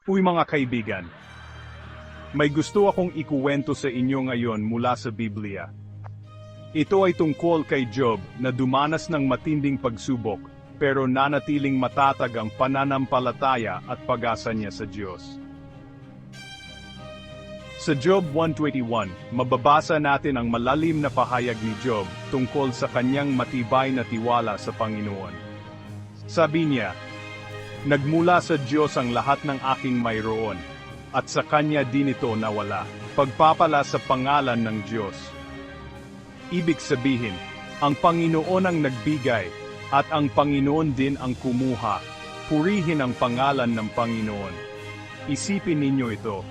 Uy mga kaibigan, may gusto akong ikuwento sa inyo ngayon mula sa Biblia. Ito ay tungkol kay Job na dumanas ng matinding pagsubok, pero nanatiling matatag ang pananampalataya at pag-asa niya sa Diyos. Sa Job 1:21, mababasa natin ang malalim na pahayag ni Job tungkol sa kanyang matibay na tiwala sa Panginoon. Sabi niya, "Nagmula sa Diyos ang lahat ng aking mayroon, at sa Kanya din ito nawala, pagpapala sa pangalan ng Diyos." Ibig sabihin, ang Panginoon ang nagbigay, at ang Panginoon din ang kumuha. Purihin ang pangalan ng Panginoon. Isipin ninyo ito.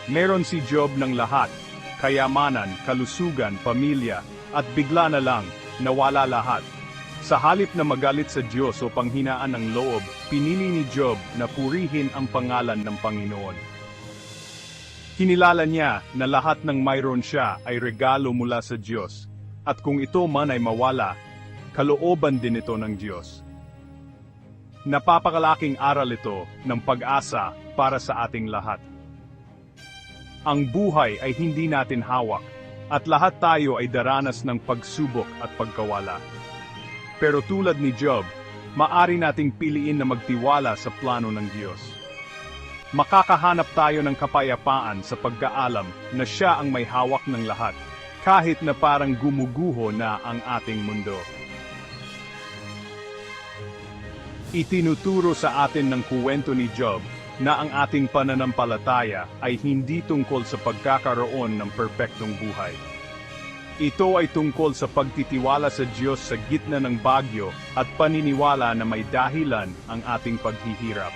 Meron si Job ng lahat, kayamanan, kalusugan, pamilya, at bigla na lang, nawala lahat. Sa halip na magalit sa Diyos o panghinaan ng loob, pinili ni Job na purihin ang pangalan ng Panginoon. Kinilala niya na lahat ng mayroon siya ay regalo mula sa Diyos, at kung ito man ay mawala, kalooban din ito ng Diyos. Napapakalaking aral ito ng pag-asa para sa ating lahat. Ang buhay ay hindi natin hawak, at lahat tayo ay daranas ng pagsubok at pagkawala. Pero tulad ni Job, maari nating piliin na magtiwala sa plano ng Diyos. Makakahanap tayo ng kapayapaan sa pagkaalam na Siya ang may hawak ng lahat, kahit na parang gumuguho na ang ating mundo. Itinuturo sa atin ng kuwento ni Job na ang ating pananampalataya ay hindi tungkol sa pagkakaroon ng perpektong buhay. Ito ay tungkol sa pagtitiwala sa Diyos sa gitna ng bagyo at paniniwala na may dahilan ang ating paghihirap.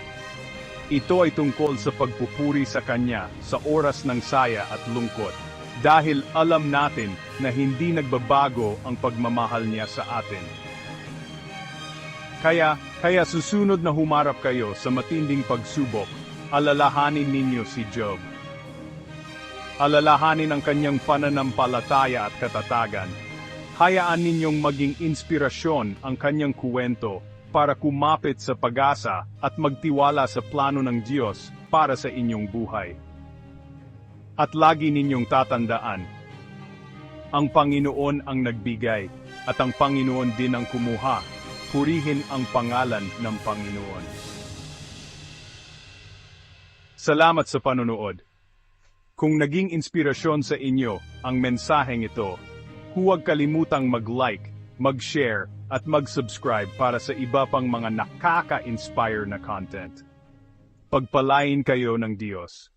Ito ay tungkol sa pagpupuri sa Kanya sa oras ng saya at lungkot, dahil alam natin na hindi nagbabago ang pagmamahal niya sa atin. Kaya susunod na humarap kayo sa matinding pagsubok, alalahanin ninyo si Job. Alalahanin ang kanyang pananampalataya at katatagan. Hayaan ninyong maging inspirasyon ang kanyang kuwento para kumapit sa pag-asa at magtiwala sa plano ng Diyos para sa inyong buhay. At lagi ninyong tatandaan, ang Panginoon ang nagbigay, at ang Panginoon din ang kumuha. Purihin ang pangalan ng Panginoon. Salamat sa panonood. Kung naging inspirasyon sa inyo ang mensaheng ito, huwag kalimutang mag-like, mag-share, at mag-subscribe para sa iba pang mga nakaka-inspire na content. Pagpalain kayo ng Diyos.